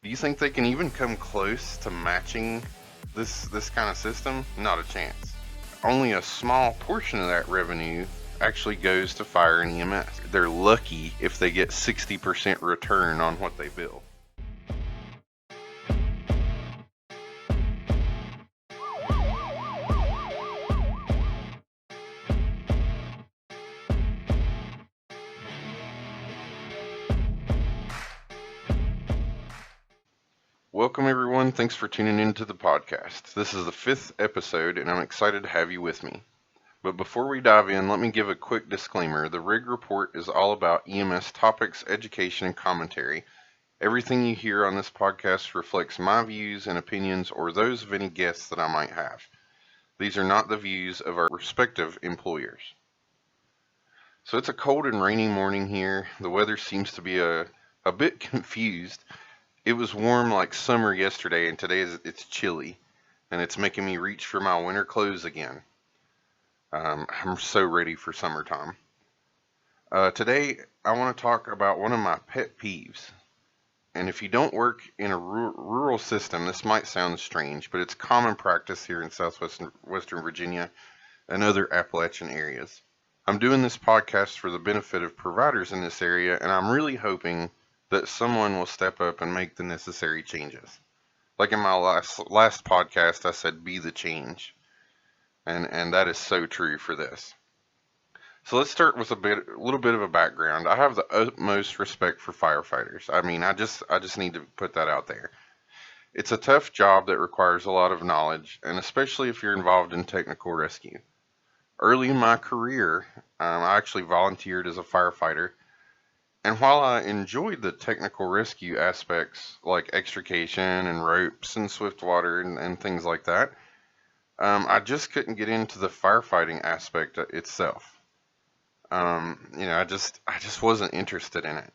Do you think they can even come close to matching this kind of system? Not a chance. Only a small portion of that revenue actually goes to fire and EMS. They're lucky if they get 60% return on what they bill. Welcome, everyone. Thanks for tuning into the podcast. This is the 5th episode, and I'm excited to have you with me. But before we dive in, let me give a quick disclaimer. The RIG report is all about EMS topics, education, and commentary. Everything you hear on this podcast reflects my views and opinions or those of any guests that I might have. These are not the views of our respective employers. So it's a cold and rainy morning here. The weather seems to be a bit confused. It was warm like summer yesterday, and today it's chilly, and it's making me reach for my winter clothes again. I'm so ready for summertime. Today, I want to talk about one of my pet peeves. And if you don't work in a rural system, this might sound strange, but it's common practice here in Western Virginia and other Appalachian areas. I'm doing this podcast for the benefit of providers in this area, and I'm really hoping that someone will step up and make the necessary changes. Like in my last podcast, I said, be the change. And that is so true for this. So let's start with a little bit of a background. I have the utmost respect for firefighters. I mean, I just need to put that out there. It's a tough job that requires a lot of knowledge, and especially if you're involved in technical rescue. Early in my career, I actually volunteered as a firefighter. And while I enjoyed the technical rescue aspects like extrication and ropes and swift water and things like that, I just couldn't get into the firefighting aspect itself. I just wasn't interested in it.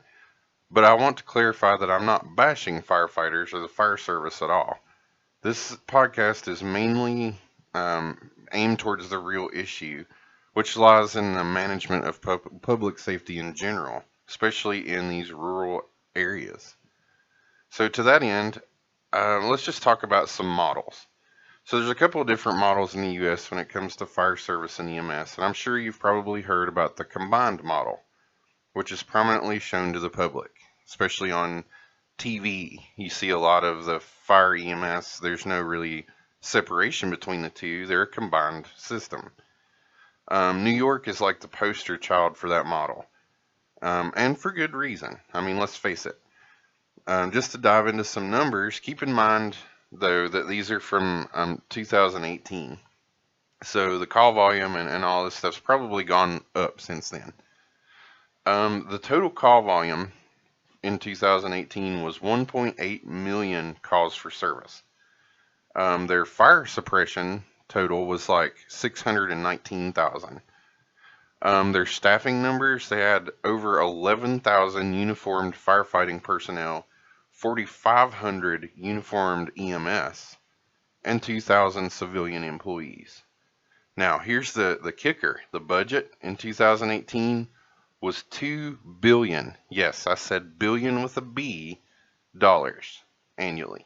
But I want to clarify that I'm not bashing firefighters or the fire service at all. This podcast is mainly aimed towards the real issue, which lies in the management of public safety in general, especially in these rural areas. So to that end, let's just talk about some models. So there's a couple of different models in the U.S. when it comes to fire service and EMS, and I'm sure you've probably heard about the combined model, which is prominently shown to the public, especially on TV. You see a lot of the fire EMS. There's no really separation between the two. They're a combined system. New York is like the poster child for that model. And for good reason. I mean, let's face it. Just to dive into some numbers, keep in mind, though, that these are from 2018. So the call volume and all this stuff's probably gone up since then. The total call volume in 2018 was 1.8 million calls for service. Their fire suppression total was like 619,000. Their staffing numbers, they had over 11,000 uniformed firefighting personnel, 4,500 uniformed EMS, and 2,000 civilian employees. Now, here's the kicker. The budget in 2018 was $2 billion. Yes, I said billion with a B, dollars annually.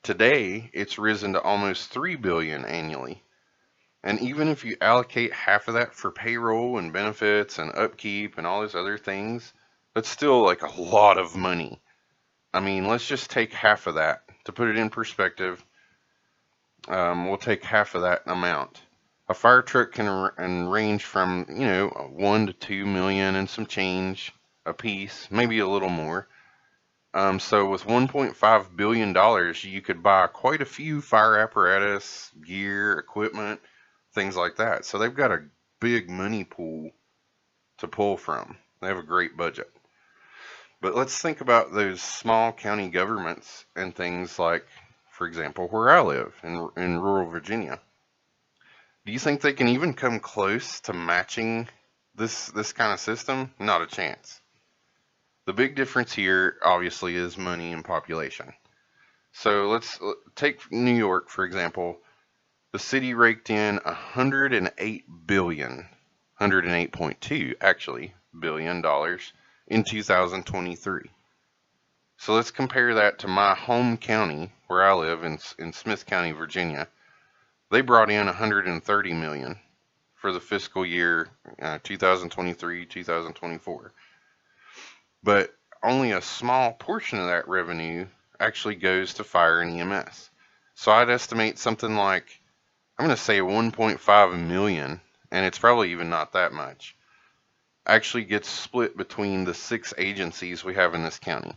Today, it's risen to almost $3 billion annually. And even if you allocate half of that for payroll and benefits and upkeep and all these other things, that's still like a lot of money. I mean, let's just take half of that. To put it in perspective, we'll take half of that amount. A fire truck can range from, 1 to 2 million and some change a piece, maybe a little more. So with $1.5 billion, you could buy quite a few fire apparatus, gear, equipment, things like that. So they've got a big money pool to pull from. They have a great budget. But let's think about those small county governments and things like, for example, where I live in rural Virginia. Do you think they can even come close to matching this kind of system? Not a chance. The big difference here, obviously, is money and population. So let's take New York, for example. The city raked in $108 billion, 108.2 actually, billion dollars in 2023. So let's compare that to my home county where I live in Smith County, Virginia. They brought in 130 million for the fiscal year 2023, 2024. But only a small portion of that revenue actually goes to fire and EMS. So I'd estimate something like, I'm going to say 1.5 million, and it's probably even not that much, actually gets split between the 6 agencies we have in this county.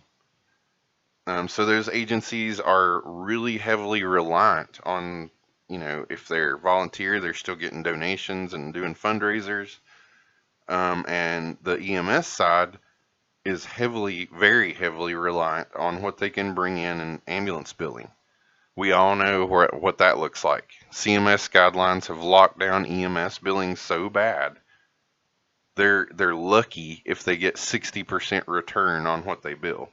So those agencies are really heavily reliant on, if they're volunteer, they're still getting donations and doing fundraisers. And the EMS side is very heavily reliant on what they can bring in ambulance billing. We all know what that looks like. CMS guidelines have locked down EMS billing so bad. They're lucky if they get 60% return on what they bill.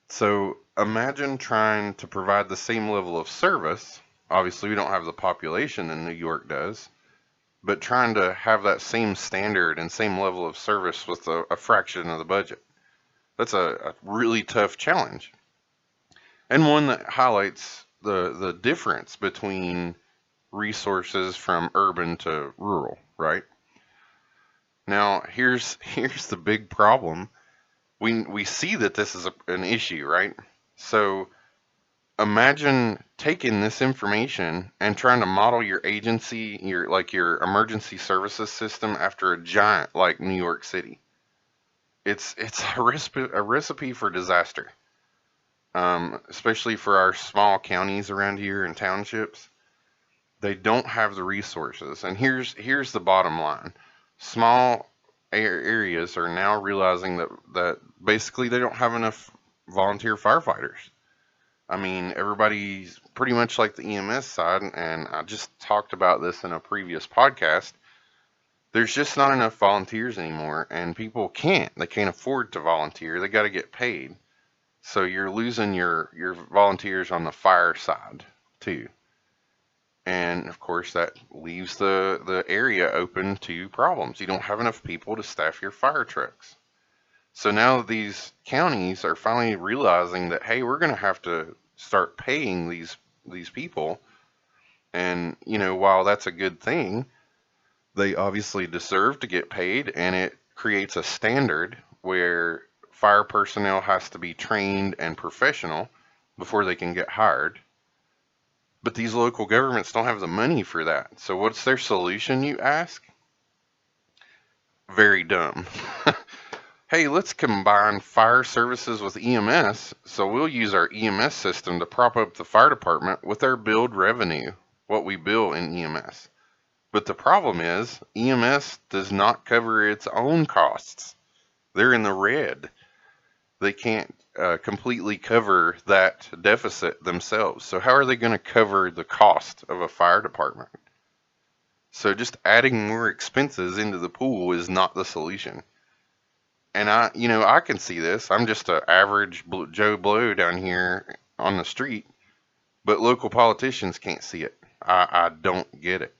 So imagine trying to provide the same level of service. Obviously, we don't have the population that New York does, but trying to have that same standard and same level of service with a fraction of the budget. That's a really tough challenge, and one that highlights the difference between resources from urban to rural, right? Now, here's the big problem. We see that this is an issue, right? So imagine taking this information and trying to model your agency, your emergency services system after a giant like New York City. It's a recipe for disaster, especially for our small counties around here and townships. They don't have the resources, and here's the bottom line: small areas are now realizing that basically they don't have enough volunteer firefighters. I mean, everybody's pretty much like the EMS side, and I just talked about this in a previous podcast. There's just not enough volunteers anymore, and people they can't afford to volunteer. They got to get paid. So you're losing your volunteers on the fire side too. And of course, that leaves the area open to problems. You don't have enough people to staff your fire trucks. So now these counties are finally realizing that, hey, we're going to have to start paying these people. And, while that's a good thing, they obviously deserve to get paid, and it creates a standard where fire personnel has to be trained and professional before they can get hired. But these local governments don't have the money for that. So what's their solution, you ask? Very dumb. Hey, let's combine fire services with EMS, so we'll use our EMS system to prop up the fire department with our billed revenue, what we bill in EMS. But the problem is, EMS does not cover its own costs. They're in the red. They can't completely cover that deficit themselves. So how are they going to cover the cost of a fire department? So just adding more expenses into the pool is not the solution. And I can see this. I'm just an average Joe Blow down here on the street, but local politicians can't see it. I don't get it.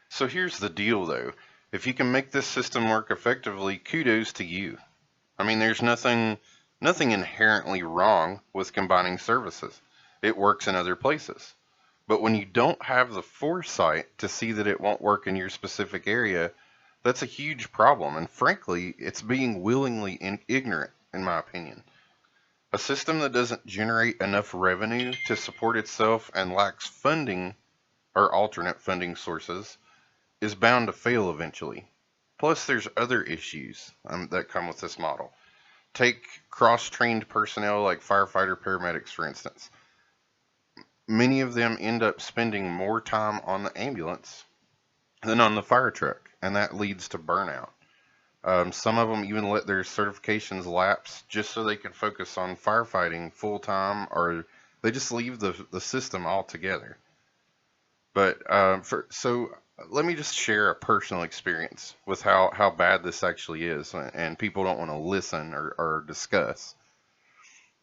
So here's the deal, though. If you can make this system work effectively, kudos to you. I mean, there's nothing inherently wrong with combining services. It works in other places. But when you don't have the foresight to see that it won't work in your specific area, that's a huge problem. And frankly, it's being willingly ignorant, in my opinion. A system that doesn't generate enough revenue to support itself and lacks funding or alternate funding sources is bound to fail eventually. Plus, there's other issues that come with this model. Take cross-trained personnel like firefighter paramedics, for instance. Many of them end up spending more time on the ambulance than on the fire truck, and that leads to burnout. Some of them even let their certifications lapse just so they can focus on firefighting full-time, or they just leave the system altogether. But so let me just share a personal experience with how bad this actually is, and people don't want to listen or discuss.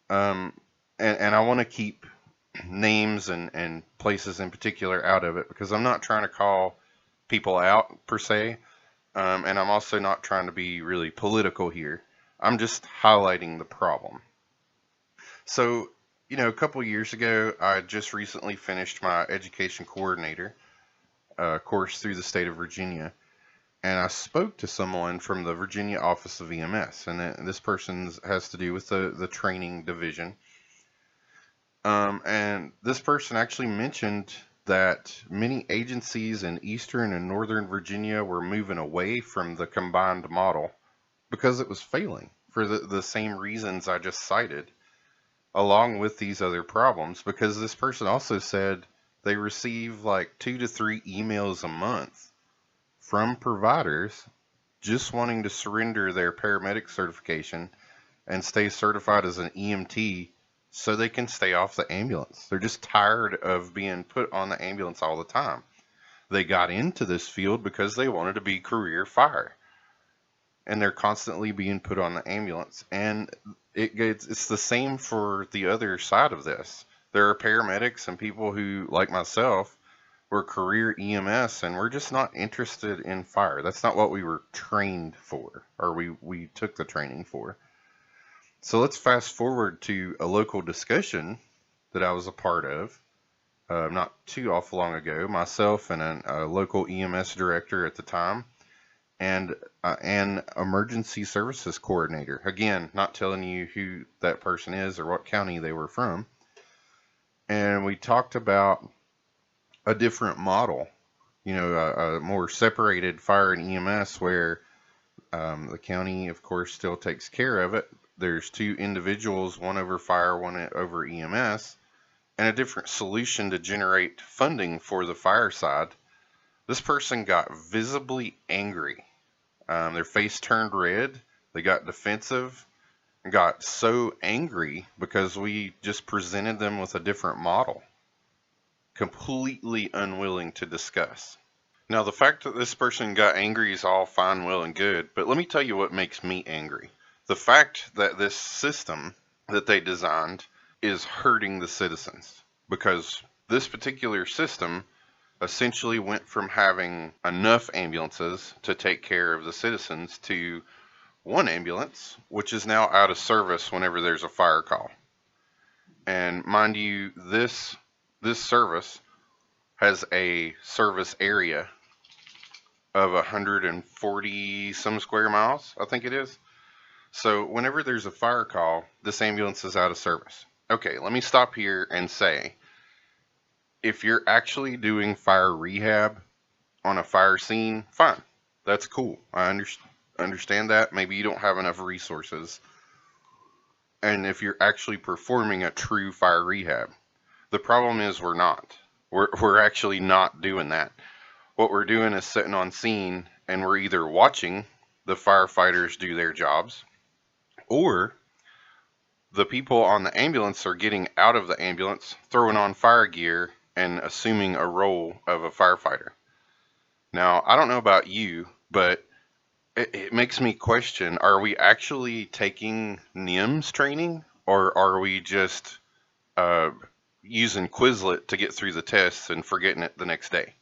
And I want to keep names and places in particular out of it because I'm not trying to call people out per se, and I'm also not trying to be really political here. I'm just highlighting the problem. So, a couple years ago, I just recently finished my education coordinator course through the state of Virginia, and I spoke to someone from the Virginia Office of EMS, and this person has to do with the training division. And this person actually mentioned that many agencies in Eastern and Northern Virginia were moving away from the combined model because it was failing for the same reasons I just cited, along with these other problems. Because this person also said they receive like 2 to 3 emails a month from providers just wanting to surrender their paramedic certification and stay certified as an EMT so they can stay off the ambulance. They're just tired of being put on the ambulance all the time. They got into this field because they wanted to be career fire, and they're constantly being put on the ambulance. And it's the same for the other side of this. There are paramedics and people who, like myself, were career EMS, and we're just not interested in fire. That's not what we were trained for, or we took the training for. So let's fast forward to a local discussion that I was a part of not too awful long ago. Myself and a local EMS director at the time, and an emergency services coordinator. Again, not telling you who that person is or what county they were from. And we talked about a different model, a more separated fire and EMS where the county, of course, still takes care of it. There's 2 individuals, one over fire, one over EMS, and a different solution to generate funding for the fire side. This person got visibly angry. Their face turned red. They got defensive and got so angry because we just presented them with a different model, completely unwilling to discuss. Now, the fact that this person got angry is all fine, well, and good, but let me tell you what makes me angry. The fact that this system that they designed is hurting the citizens, because this particular system essentially went from having enough ambulances to take care of the citizens to 1 ambulance, which is now out of service whenever there's a fire call. And mind you, this service has a service area of 140 some square miles, I think it is. So whenever there's a fire call, this ambulance is out of service. Okay, let me stop here and say, if you're actually doing fire rehab on a fire scene, fine. That's cool. I understand that. Maybe you don't have enough resources. And if you're actually performing a true fire rehab, the problem is we're not. We're actually not doing that. What we're doing is sitting on scene, and we're either watching the firefighters do their jobs, or the people on the ambulance are getting out of the ambulance, throwing on fire gear, and assuming a role of a firefighter. Now, I don't know about you, but it makes me question, are we actually taking NIMS training, or are we just using Quizlet to get through the tests and forgetting it the next day?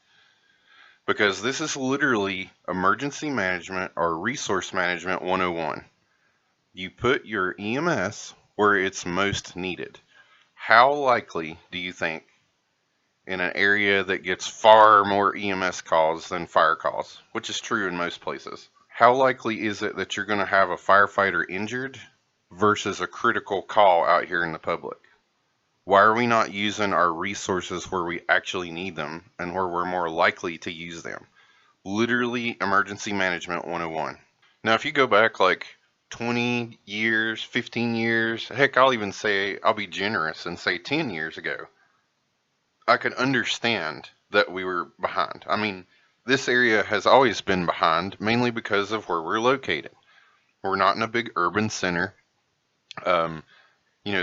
Because this is literally emergency management or resource management 101. You put your EMS where it's most needed. How likely do you think, in an area that gets far more EMS calls than fire calls, which is true in most places, how likely is it that you're going to have a firefighter injured versus a critical call out here in the public? Why are we not using our resources where we actually need them and where we're more likely to use them? Literally emergency management 101. Now, if you go back like 20 years, 15 years, heck, I'll be generous and say 10 years ago, I could understand that we were behind. I mean, this area has always been behind, mainly because of where we're located. We're not in a big urban center.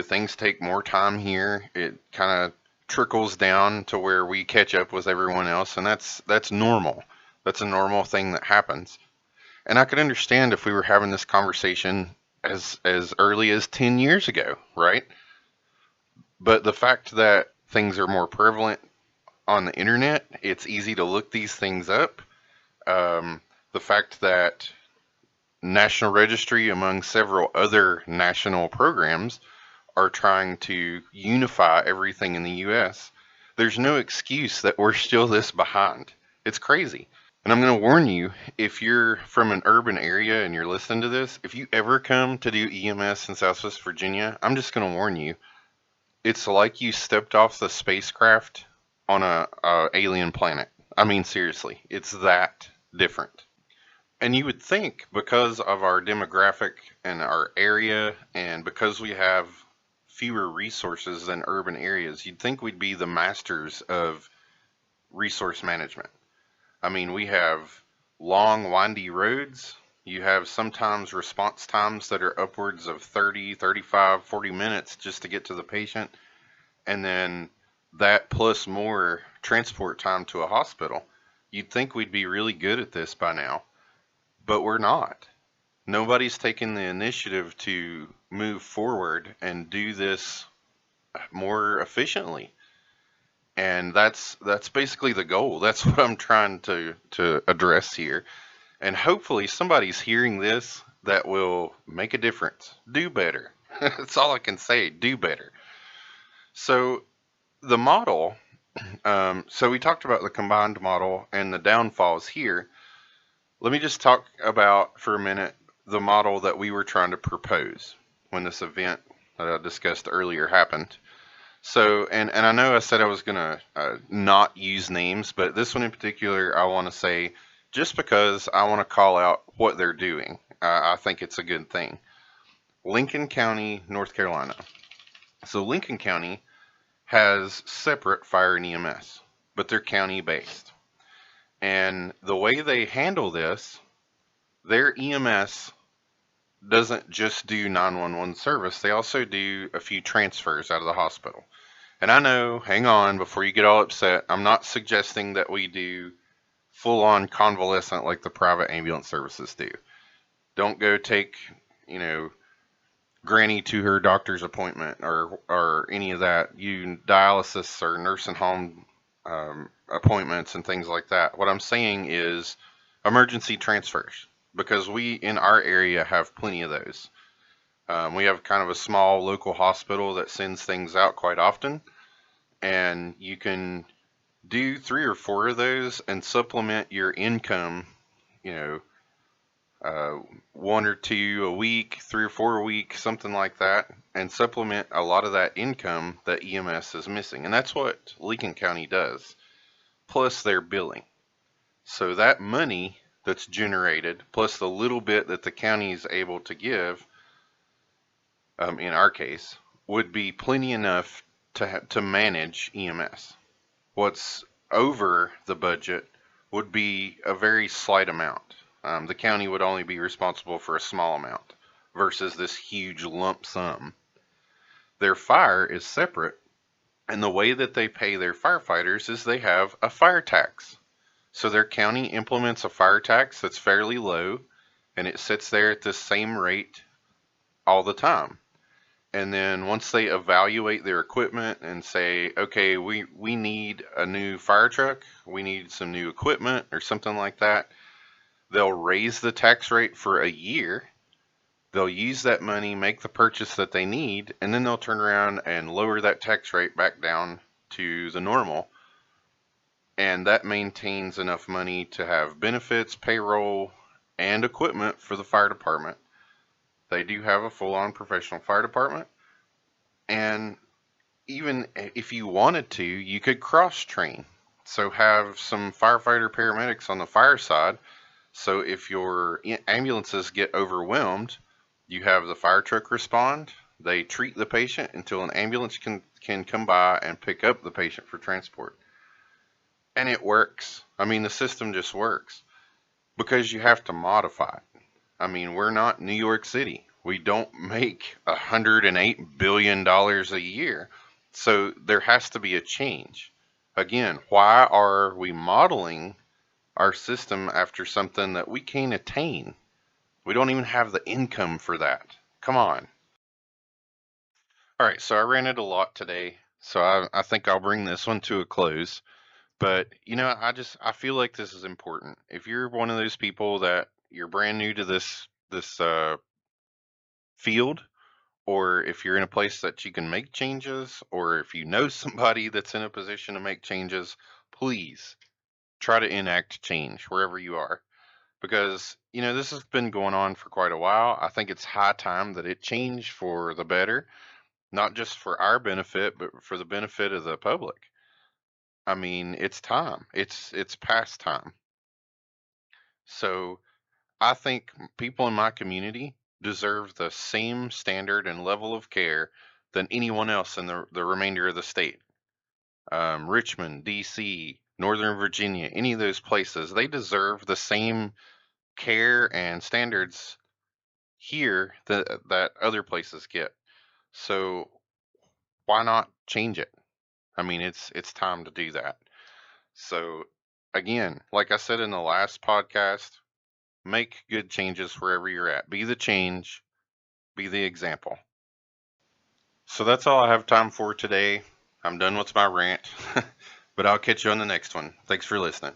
Things take more time here. It kind of trickles down to where we catch up with everyone else, and that's normal. That's a normal thing that happens. And I could understand if we were having this conversation as early as 10 years ago, right? But the fact that things are more prevalent on the internet, it's easy to look these things up. The fact that National Registry, among several other national programs, are trying to unify everything in the US, there's no excuse that we're still this behind. It's crazy. And I'm going to warn you, if you're from an urban area and you're listening to this, if you ever come to do EMS in Southwest Virginia, I'm just going to warn you, it's like you stepped off the spacecraft on a alien planet. I mean, seriously, it's that different. And you would think because of our demographic and our area, and because we have fewer resources than urban areas, you'd think we'd be the masters of resource management. I mean, we have long, windy roads. You have sometimes response times that are upwards of 30, 35, 40 minutes just to get to the patient. And then that plus more transport time to a hospital. You'd think we'd be really good at this by now, but we're not. Nobody's taken the initiative to move forward and do this more efficiently. And that's basically the goal. That's what I'm trying to address here. And hopefully somebody's hearing this that will make a difference. Do better. That's all I can say. Do better. So the model. So we talked about the combined model and the downfalls here. Let me just talk about for a minute the model that we were trying to propose when this event that I discussed earlier happened. So, and I know I said I was going to not use names, but this one in particular, I want to say just because I want to call out what they're doing. I think it's a good thing. Lincoln County, North Carolina. So, Lincoln County has separate fire and EMS, but they're county based. And the way they handle this, their EMS doesn't just do 911 service, they also do a few transfers out of the hospital. And I know, hang on, before you get all upset, I'm not suggesting that we do full on convalescent like the private ambulance services do. Don't go take, you know, Granny to her doctor's appointment or any of that. You dialysis or nursing home appointments and things like that. What I'm saying is emergency transfers because we in our area have plenty of those. We have kind of a small local hospital that sends things out quite often, and you can do 3 or 4 of those and supplement your income, you know, 1 or 2 a week, 3 or 4 a week, something like that, and supplement a lot of that income that EMS is missing. And that's what Lincoln County does, plus their billing. So that money that's generated, plus the little bit that the county is able to give, in our case, would be plenty enough to manage EMS. What's over the budget would be a very slight amount. The county would only be responsible for a small amount versus this huge lump sum. Their fire is separate, and the way that they pay their firefighters is they have a fire tax. So their county implements a fire tax that's fairly low, and it sits there at the same rate all the time. And then once they evaluate their equipment and say, okay, we need a new fire truck, we need some new equipment or something like that, they'll raise the tax rate for a year. They'll use that money, make the purchase that they need, and then they'll turn around and lower that tax rate back down to the normal. And that maintains enough money to have benefits, payroll, and equipment for the fire department. They do have a full-on professional fire department. And even if you wanted to, you could cross-train. So have some firefighter paramedics on the fire side. So if your ambulances get overwhelmed, you have the fire truck respond. They treat the patient until an ambulance can come by and pick up the patient for transport. And it works. I mean, the system just works because you have to modify it. I mean, we're not New York City. We don't make $108 billion a year. So there has to be a change. Again, why are we modeling our system after something that we can't attain? We don't even have the income for that. Come on. All right, so I ranted a lot today. So I think I'll bring this one to a close. But, I feel like this is important. If you're one of those people that you're brand new to this field, or if you're in a place that you can make changes, or if you know somebody that's in a position to make changes, please try to enact change wherever you are. Because, this has been going on for quite a while. I think it's high time that it change for the better, not just for our benefit, but for the benefit of the public. I mean, it's time. It's past time. So I think people in my community deserve the same standard and level of care than anyone else in the remainder of the state. Richmond, D.C., Northern Virginia, any of those places, they deserve the same care and standards here that other places get. So why not change it? I mean, it's time to do that. So again, like I said in the last podcast, make good changes wherever you're at. Be the change, be the example. So that's all I have time for today. I'm done with my rant, but I'll catch you on the next one. Thanks for listening.